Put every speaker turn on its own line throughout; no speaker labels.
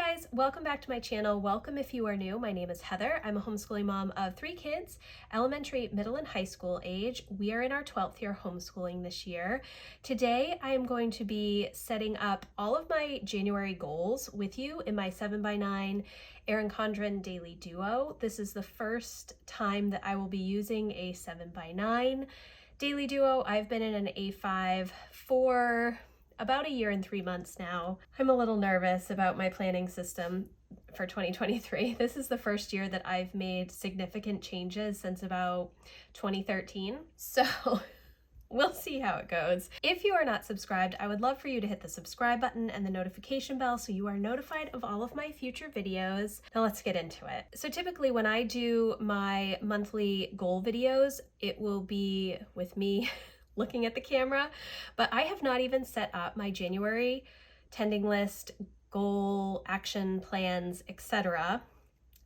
guys, welcome back to my channel. Welcome if you are new. My name is Heather. I'm a homeschooling mom of 3 kids, elementary, middle, and high school age. We are in our 12th year homeschooling this year. Today, I am going to be setting up all of my January goals with you in my 7x9 Erin Condren Daily Duo. This is the first time that I will be using a 7x9 Daily Duo. I've been in an A5 for about a year and 3 months now. I'm a little nervous about my planning system for 2023. This is the first year that I've made significant changes since about 2013. So we'll see how it goes. If you are not subscribed, I would love for you to hit the subscribe button and the notification bell so you are notified of all of my future videos. Now let's get into it. So typically when I do my monthly goal videos, it will be with me looking at the camera, but I have not even set up my January tending list, goal, action plans, etc.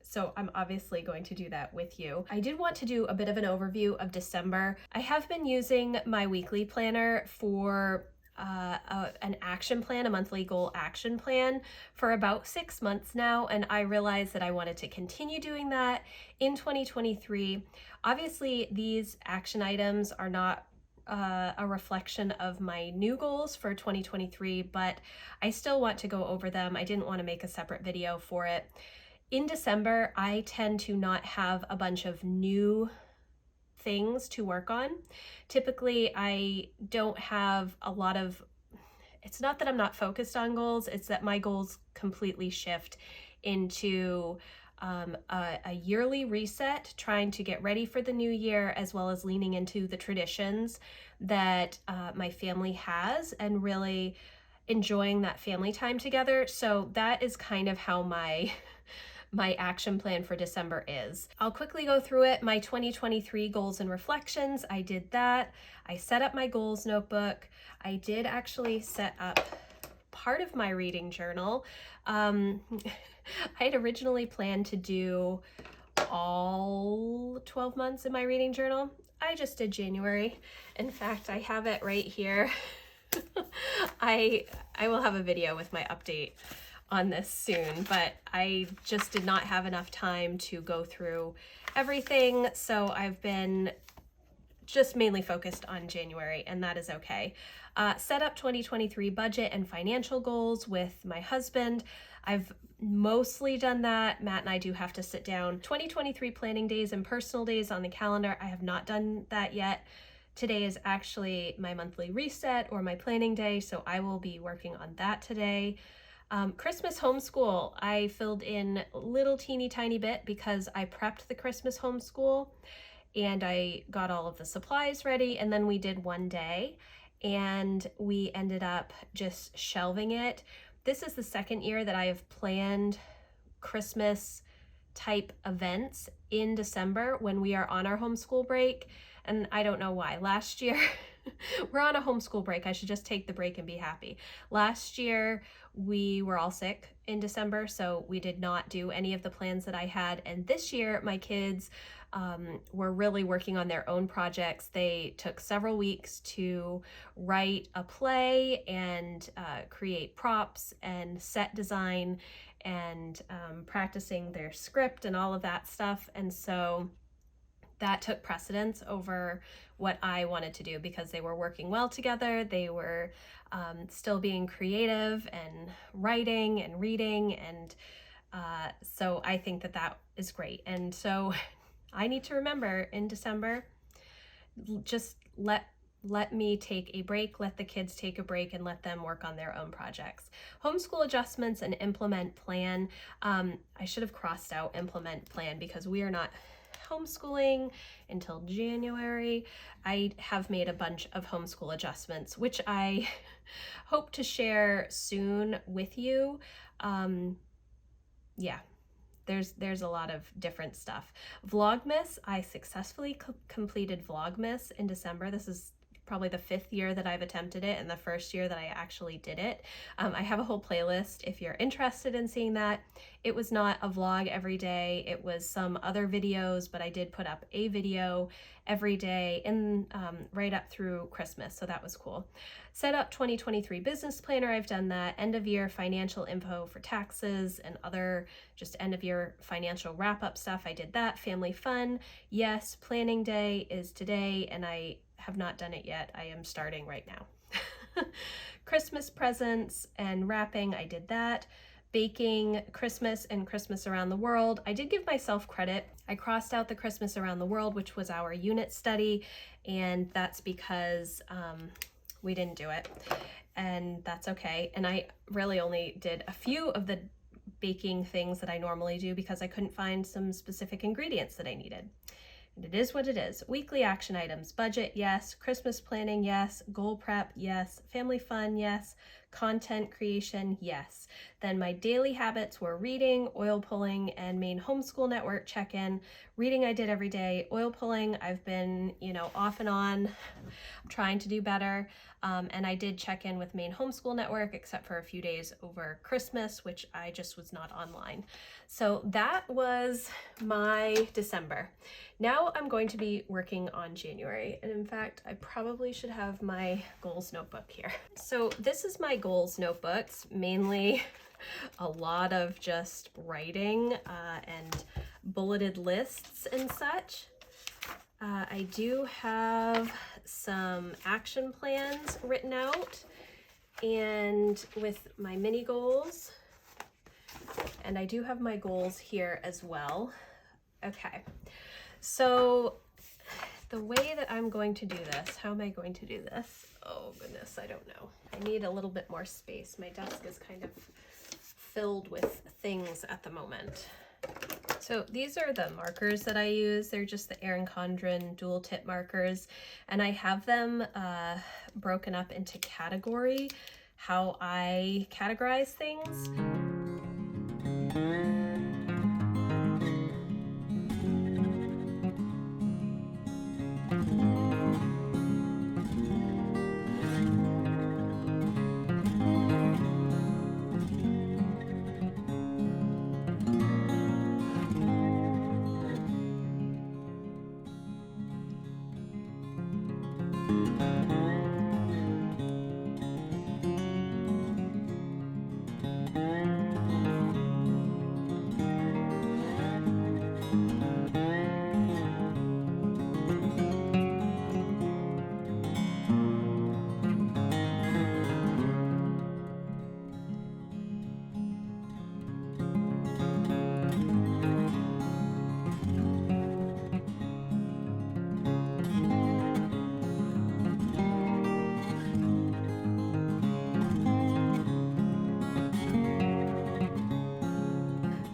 So I'm obviously going to do that with you. I did want to do a bit of an overview of December. I have been using my weekly planner for an action plan, a monthly goal action plan for about 6 months now, and I realized that I wanted to continue doing that in 2023. Obviously, these action items are not a reflection of my new goals for 2023, but I still want to go over them. I didn't want to make a separate video for it. In December, I tend to not have a bunch of new things to work on. Typically, I don't have a lot of, it's not that I'm not focused on goals, it's that my goals completely shift into a yearly reset, trying to get ready for the new year, as well as leaning into the traditions that my family has and really enjoying that family time together. So that is kind of how my action plan for December is. I'll quickly go through it. My 2023 goals and reflections, I did that. I set up my goals notebook. I did actually set up part of my reading journal. I had originally planned to do all 12 months in my reading journal. I just did January. In fact, I have it right here. I will have a video with my update on this soon, but I just did not have enough time to go through everything, so I've been just mainly focused on January, and that is okay. Set up 2023 budget and financial goals with my husband. I've mostly done that. Matt and I do have to sit down. 2023 planning days and personal days on the calendar. I have not done that yet. Today is actually my monthly reset or my planning day, so I will be working on that today. Christmas homeschool, I filled in a little teeny tiny bit because I prepped the Christmas homeschool and I got all of the supplies ready, and then we did one day and we ended up just shelving it. This is the second year that I have planned Christmas type events in December when we are on our homeschool break, and I don't know why. Last year, we're on a homeschool break. I should just take the break and be happy. Last year, we were all sick in December, so we did not do any of the plans that I had. And this year, my kids were really working on their own projects. They took several weeks to write a play and create props and set design and practicing their script and all of that stuff. And so that took precedence over what I wanted to do because they were working well together. They were still being creative and writing and reading. And so I think that that is great. And so I need to remember in December, just let me take a break, let the kids take a break, and let them work on their own projects. Homeschool adjustments and implement plan. I should have crossed out implement plan because we are not homeschooling until January. I have made a bunch of homeschool adjustments, which I hope to share soon with you. Yeah. There's a lot of different stuff. Vlogmas, I successfully completed Vlogmas in December. This is probably the 5th year that I've attempted it and the first year that I actually did it. I have a whole playlist if you're interested in seeing that. It was not a vlog every day, it was some other videos, but I did put up a video every day in right up through Christmas, so that was cool. Set up 2023 business planner, I've done that. End of year financial info for taxes and other just end of year financial wrap up stuff, I did that. Family fun, yes. Planning day is today and I have not done it yet. I am starting right now. Christmas presents and wrapping, I did that. Baking Christmas and Christmas around the world. I did give myself credit. I crossed out the Christmas around the world, which was our unit study, and that's because we didn't do it, and that's okay. And I really only did a few of the baking things that I normally do because I couldn't find some specific ingredients that I needed. And it is what it is. Weekly action items, budget, yes. Christmas planning, yes. Goal prep, yes. Family fun, yes. Content creation, yes. Then my daily habits were reading, oil pulling, and main homeschool network check-in. Reading I did every day. Oil pulling, I've been, off and on trying to do better. And I did check in with main homeschool network except for a few days over Christmas, which I just was not online. So that was my December. Now I'm going to be working on January. And in fact, I probably should have my goals notebook here. So this is my goals notebook. It's mainly a lot of just writing and bulleted lists and such. I do have some action plans written out and with my mini goals, and I do have my goals here as well. Okay, so the way that I'm going to do this, how am I going to do this? Oh goodness, I don't know. I need a little bit more space. My desk is kind of filled with things at the moment. So these are the markers that I use. They're just the Erin Condren dual tip markers, and I have them broken up into category, how I categorize things.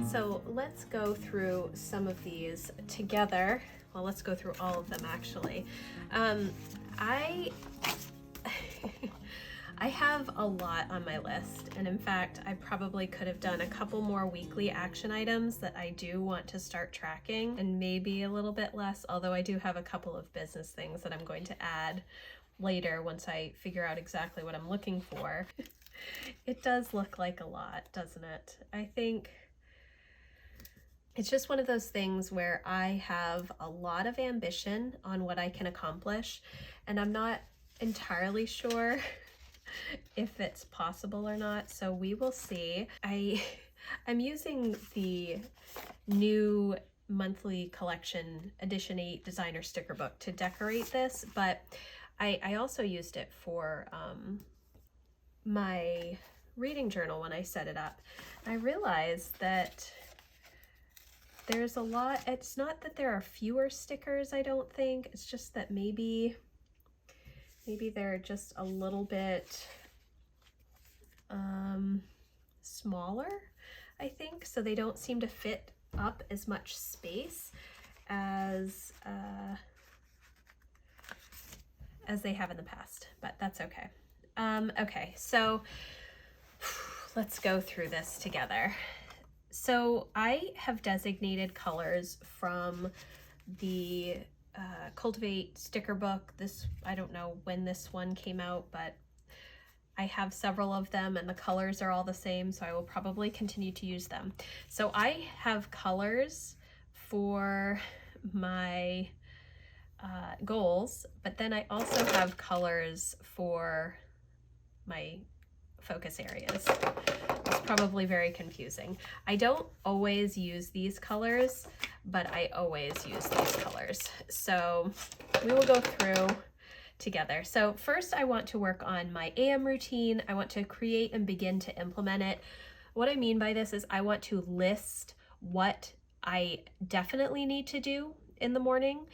So let's go through some of these together. Well, let's go through all of them actually. I have a lot on my list, and in fact, I probably could have done a couple more weekly action items that I do want to start tracking, and maybe a little bit less, although I do have a couple of business things that I'm going to add later once I figure out exactly what I'm looking for. It does look like a lot, doesn't it? I think it's just one of those things where I have a lot of ambition on what I can accomplish, and I'm not entirely sure if it's possible or not, so we will see. I'm using the new monthly collection edition 8 designer sticker book to decorate this, but I also used it for my reading journal when I set it up. I realized that there's a lot. It's not that there are fewer stickers, I don't think. It's just that maybe they're just a little bit smaller, I think. So they don't seem to fit up as much space as they have in the past, but that's okay. Okay, so let's go through this together. So I have designated colors from the Cultivate sticker book. I don't know when this one came out, but I have several of them and the colors are all the same, so I will probably continue to use them. So I have colors for my goals, but then I also have colors for my focus areas. It's probably very confusing. I don't always use these colors, but I always use these colors. So we will go through together. So first I want to work on my AM routine. I want to create and begin to implement it. What I mean by this is I want to list what I definitely need to do in the morning,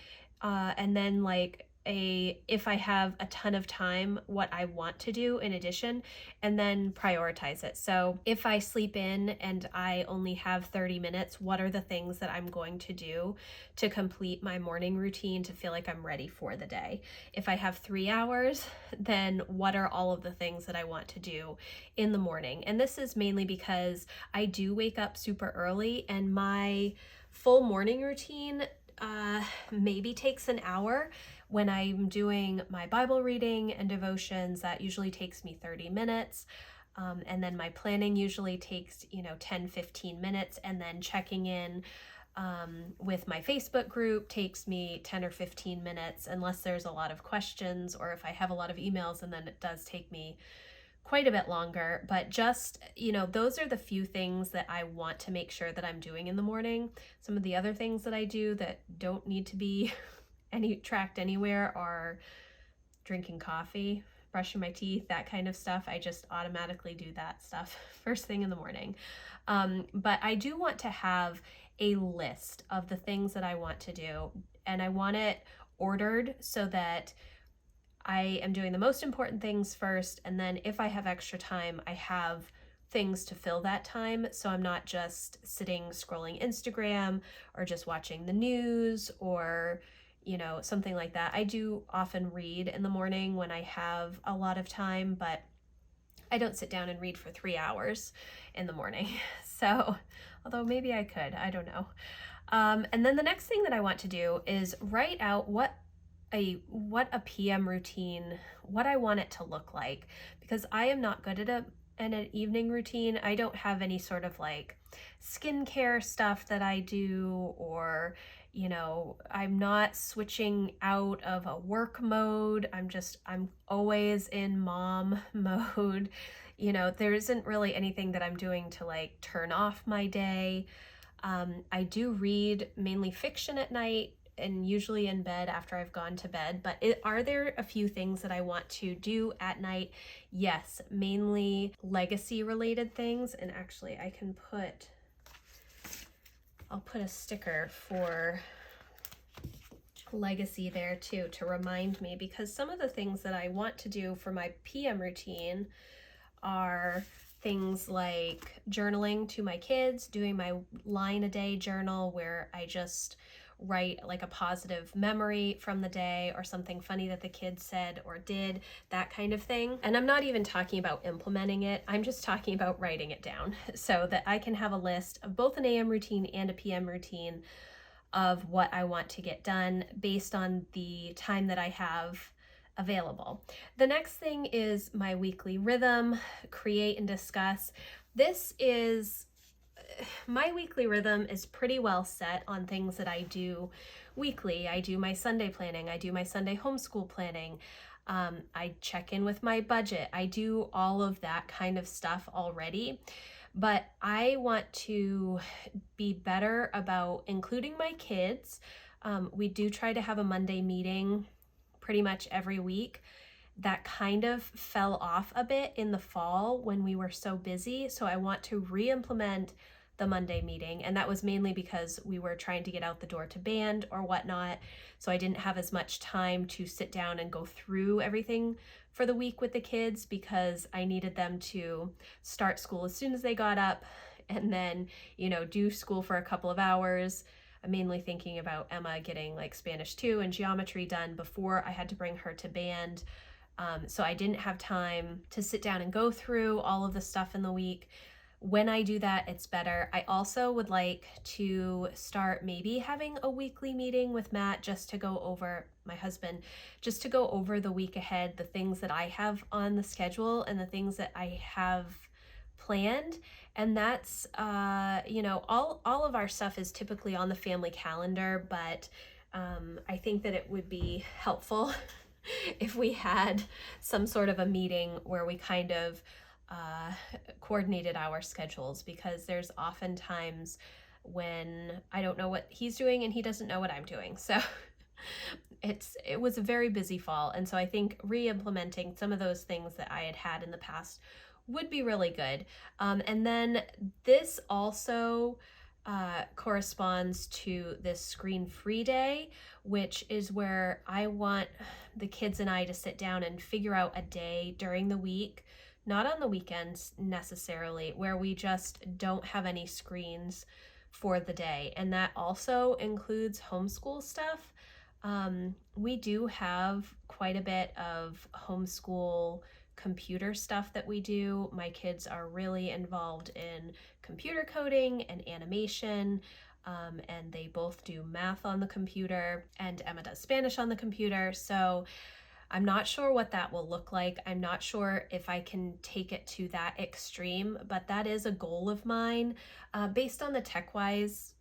and then like if I have a ton of time, what I want to do in addition, and then prioritize it. So if I sleep in and I only have 30 minutes, what are the things that I'm going to do to complete my morning routine to feel like I'm ready for the day? If I have 3 hours, then what are all of the things that I want to do in the morning? And this is mainly because I do wake up super early, and my full morning routine maybe takes an hour. When I'm doing my Bible reading and devotions, that usually takes me 30 minutes. And then my planning usually takes, 10, 15 minutes. And then checking in with my Facebook group takes me 10 or 15 minutes, unless there's a lot of questions or if I have a lot of emails, and then it does take me quite a bit longer. But just, those are the few things that I want to make sure that I'm doing in the morning. Some of the other things that I do that don't need to be tracked anywhere are drinking coffee, brushing my teeth, that kind of stuff. I just automatically do that stuff first thing in the morning. But I do want to have a list of the things that I want to do, and I want it ordered so that I am doing the most important things first, and then if I have extra time, I have things to fill that time, so I'm not just sitting scrolling Instagram or just watching the news or something like that. I do often read in the morning when I have a lot of time, but I don't sit down and read for 3 hours in the morning. So, although maybe I could, I don't know. And then the next thing that I want to do is write out what a PM routine, what I want it to look like, because I am not good at an evening routine. I don't have any sort of like skincare stuff that I do, or I'm not switching out of a work mode. I'm always in mom mode. There isn't really anything that I'm doing to like turn off my day. I do read mainly fiction at night, and usually in bed after I've gone to bed. But are there a few things that I want to do at night? Yes, mainly legacy related things. And actually I'll put a sticker for legacy there too to remind me, because some of the things that I want to do for my PM routine are things like journaling to my kids, doing my line a day journal where I just write like a positive memory from the day or something funny that the kids said or did, that kind of thing. And I'm not even talking about implementing it. I'm just talking about writing it down so that I can have a list of both an AM routine and a PM routine of what I want to get done based on the time that I have available. The next thing is my weekly rhythm, create and discuss. My weekly rhythm is pretty well set on things that I do weekly. I do my Sunday planning. I do my Sunday homeschool planning. I check in with my budget. I do all of that kind of stuff already. But I want to be better about including my kids. We do try to have a Monday meeting pretty much every week. That kind of fell off a bit in the fall when we were so busy. So I want to re-implement the Monday meeting. And that was mainly because we were trying to get out the door to band or whatnot. So I didn't have as much time to sit down and go through everything for the week with the kids, because I needed them to start school as soon as they got up and then, do school for a couple of hours. I'm mainly thinking about Emma getting like Spanish 2 and geometry done before I had to bring her to band. So I didn't have time to sit down and go through all of the stuff in the week. when I do that, it's better. I also would like to start maybe having a weekly meeting with Matt just to go over, my husband, just to go over the week ahead, the things that I have on the schedule and the things that I have planned. And that's, all of our stuff is typically on the family calendar, but I think that it would be helpful if we had some sort of a meeting where we kind of coordinated our schedules, because there's often times when I don't know what he's doing and he doesn't know what I'm doing. So it was a very busy fall, and so I think re-implementing some of those things that I had in the past would be really good. And then this also corresponds to this screen-free day, which is where I want the kids and I to sit down and figure out a day during the week, not on the weekends necessarily, where we just don't have any screens for the day. And that also includes homeschool stuff. We do have quite a bit of homeschool computer stuff that we do. My kids are really involved in computer coding and animation, and they both do math on the computer, and Emma does Spanish on the computer. So I'm not sure what that will look like. I'm not sure if I can take it to that extreme, but that is a goal of mine. Based on the TechWise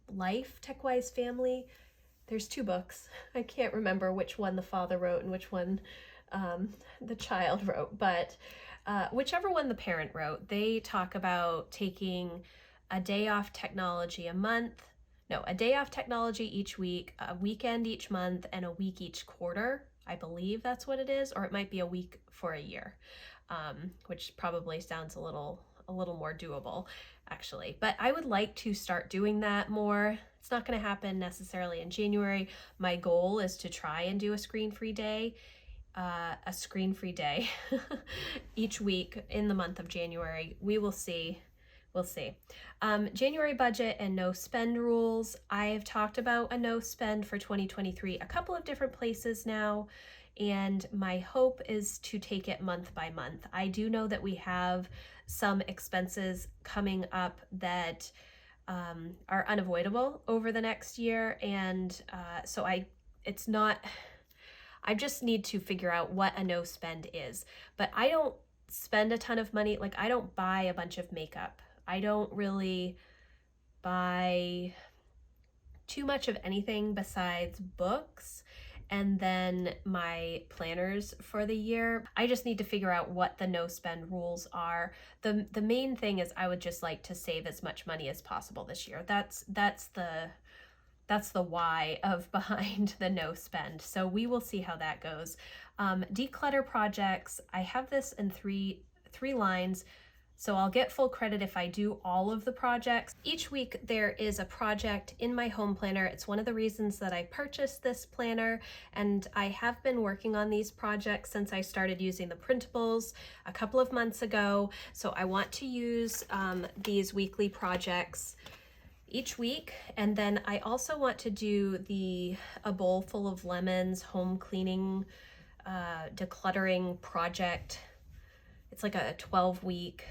family, there's 2 books. I can't remember which one the father wrote and which one the child wrote, but whichever one the parent wrote, they talk about taking a day off technology a day off technology each week, a weekend each month, and a week each quarter. I believe that's what it is, or it might be a week for a year, which probably sounds a little more doable, actually. But I would like to start doing that more. It's not going to happen necessarily in January. My goal is to try and do a screen-free day each week in the month of January. We will see. We'll see. January budget and no spend rules. I've talked about a no spend for 2023 a couple of different places now, and my hope is to take it month by month. I do know that we have some expenses coming up that are unavoidable over the next year, and so I just need to figure out what a no spend is. But I don't spend a ton of money. Like, I don't buy a bunch of makeup. I don't really buy too much of anything besides books and then my planners for the year. I just need to figure out what the no spend rules are. The main thing is I would just like to save as much money as possible this year. That's the why of behind the no spend. So we will see how that goes. Declutter projects. I have this in three lines. So I'll get full credit if I do all of the projects. Each week there is a project in my home planner. It's one of the reasons that I purchased this planner, and I have been working on these projects since I started using the printables a couple of months ago. So I want to use these weekly projects each week. And then I also want to do a bowl full of lemons home cleaning decluttering project. It's like a 12-week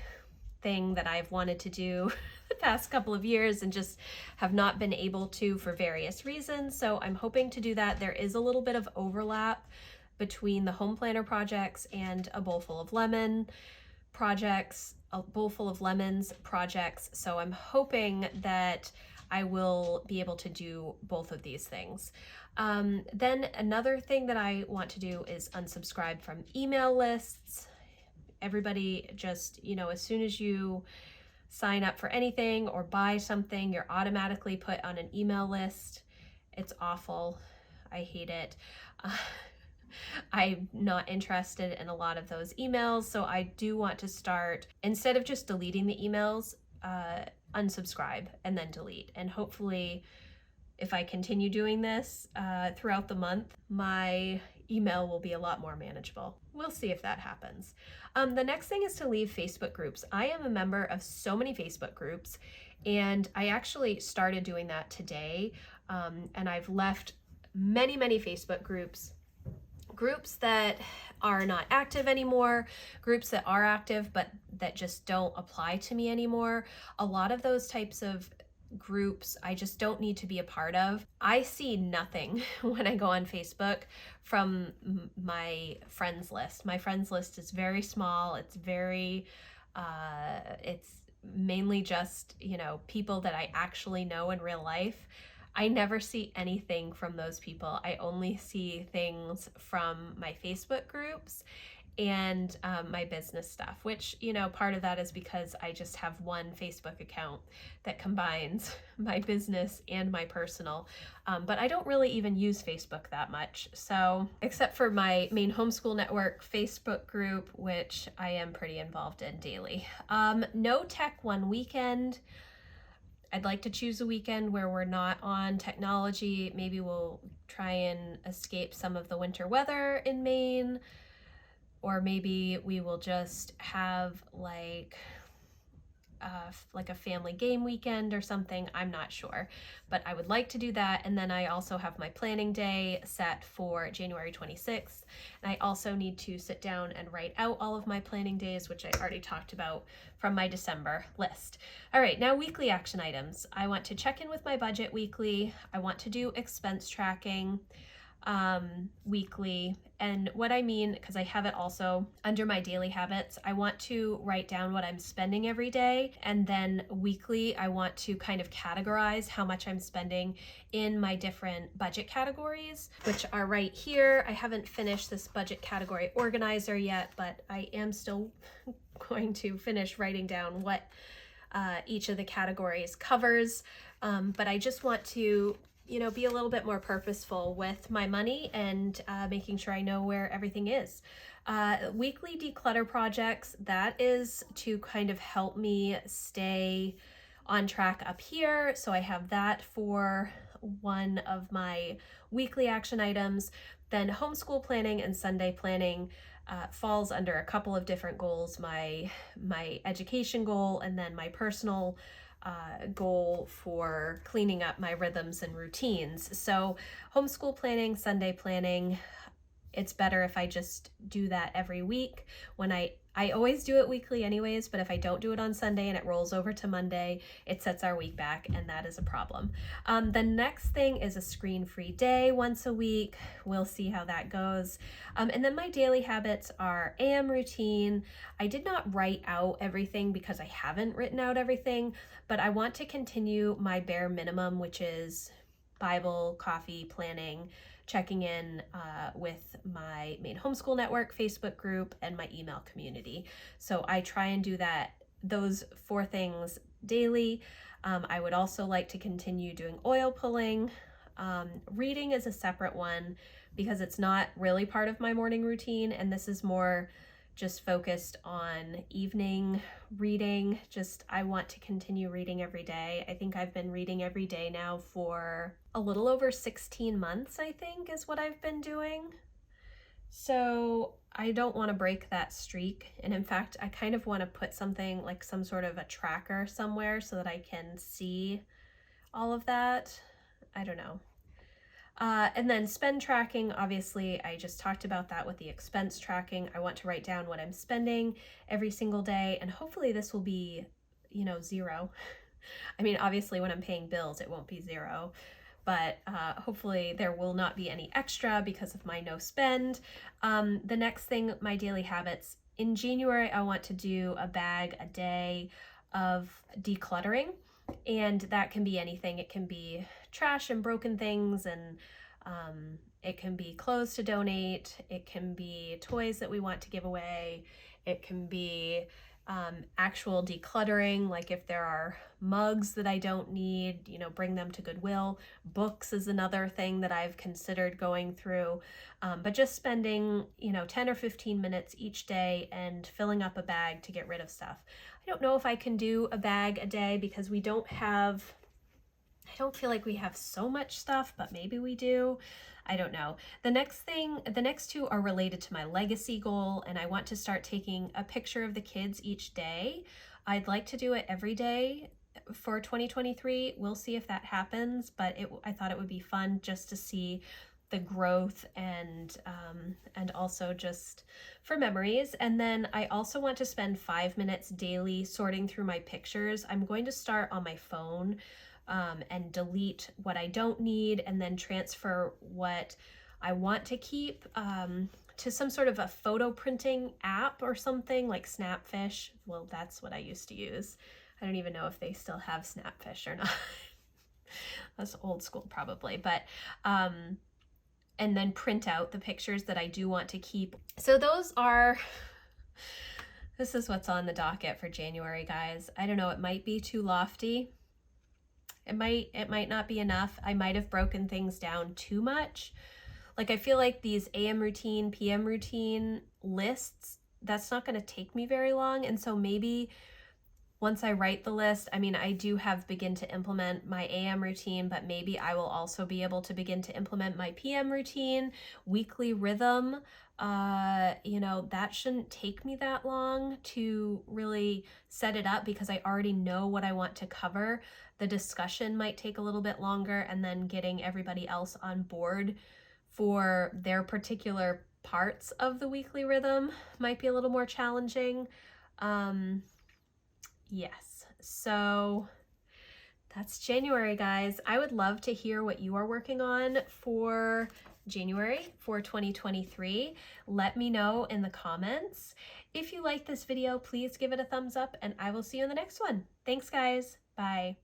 thing that I've wanted to do the past couple of years and just have not been able to for various reasons. So I'm hoping to do that. There is a little bit of overlap between the home planner projects and a bowl full of lemons projects. So I'm hoping that I will be able to do both of these things. Then another thing that I want to do is unsubscribe from email lists. Everybody just, as soon as you sign up for anything or buy something, you're automatically put on an email list. It's awful. I hate it. I'm not interested in a lot of those emails, so I do want to start, instead of just deleting the emails, unsubscribe and then delete. And hopefully, if I continue doing this throughout the month, my email will be a lot more manageable. We'll see if that happens. The next thing is to leave Facebook groups. I am a member of so many Facebook groups, and I actually started doing that today, and I've left many Facebook groups groups that are not active anymore, groups that are active but that just don't apply to me anymore. A lot of those types of groups I just don't need to be a part of. I see nothing when I go on Facebook from my friends list. My friends list is very small. It's very, it's mainly just, people that I actually know in real life. I never see anything from those people. I only see things from my Facebook groups and my business stuff, which, part of that is because I just have one Facebook account that combines my business and my personal. But I don't really even use Facebook that much. So, except for my main homeschool network Facebook group, which I am pretty involved in daily. No tech one weekend. I'd like to choose a weekend where we're not on technology. Maybe we'll try and escape some of the winter weather in Maine, or maybe we will just have like a family game weekend or something. I'm not sure, but I would like to do that. And then I also have my planning day set for January 26th. And I also need to sit down and write out all of my planning days, which I already talked about from my December list. All right, now weekly action items. I want to check in with my budget weekly. I want to do expense tracking weekly. And what I mean, because I have it also under my daily habits, I want to write down what I'm spending every day. And then weekly, I want to kind of categorize how much I'm spending in my different budget categories, which are right here. I haven't finished this budget category organizer yet, but I am still going to finish writing down what each of the categories covers. But I just want to be a little bit more purposeful with my money and making sure I know where everything is. Weekly declutter projects, that is to kind of help me stay on track up here. So I have that for one of my weekly action items. Then homeschool planning and Sunday planning falls under a couple of different goals, my education goal and then my personal goal for cleaning up my rhythms and routines. So homeschool planning, Sunday planning, it's better if I just do that every week. When I always do it weekly anyways, but if I don't do it on Sunday and it rolls over to Monday, it sets our week back, and that is a problem. The next thing is a screen-free day once a week. We'll see how that goes. And then my daily habits are AM routine. I did not write out everything because I haven't written out everything, but I want to continue my bare minimum, which is Bible, coffee, planning, checking in with my main homeschool network Facebook group and my email community. So I try and do those 4 things daily. I would also like to continue doing oil pulling. Reading is a separate one because it's not really part of my morning routine, and this is more just focused on evening reading. I want to continue reading every day. I think I've been reading every day now for a little over 16 months, I think, is what I've been doing. So I don't want to break that streak. And in fact, I kind of want to put something like some sort of a tracker somewhere so that I can see all of that. I don't know. And then spend tracking, obviously, I just talked about that with the expense tracking. I want to write down what I'm spending every single day, and hopefully this will be, 0. I mean, obviously when I'm paying bills, it won't be 0, but hopefully there will not be any extra because of my no spend. The next thing, my daily habits. In January, I want to do a bag a day of decluttering. And that can be anything. It can be trash and broken things, and it can be clothes to donate. It can be toys that we want to give away. It can be actual decluttering, like if there are mugs that I don't need, bring them to Goodwill. Books is another thing that I've considered going through, but just spending, 10 or 15 minutes each day and filling up a bag to get rid of stuff. I don't know if I can do a bag a day because I don't feel like we have so much stuff, but maybe we do. I don't know. The next 2 are related to my legacy goal, and I want to start taking a picture of the kids each day. I'd like to do it every day for 2023. We'll see if that happens, but I thought it would be fun just to see the growth and also just for memories. And then I also want to spend 5 minutes daily sorting through my pictures. I'm going to start on my phone and delete what I don't need, and then transfer what I want to keep to some sort of a photo printing app or something like Snapfish. Well, that's what I used to use. I don't even know if they still have Snapfish or not. That's old school probably, but and then print out the pictures that I do want to keep. So this is what's on the docket for January, guys. I don't know, it might be too lofty. It might not be enough. I might have broken things down too much. Like, I feel like these AM routine, PM routine lists, that's not going to take me very long. And so maybe once I write the list, I mean, I do have begin to implement my AM routine, but maybe I will also be able to begin to implement my PM routine, weekly rhythm. You know, that shouldn't take me that long to really set it up because I already know what I want to cover. The discussion might take a little bit longer, and then getting everybody else on board for their particular parts of the weekly rhythm might be a little more challenging. Yes, so that's January, guys. I would love to hear what you are working on for January for 2023. Let me know in the comments. If you like this video, please give it a thumbs up, and I will see you in the next one. Thanks, guys. Bye.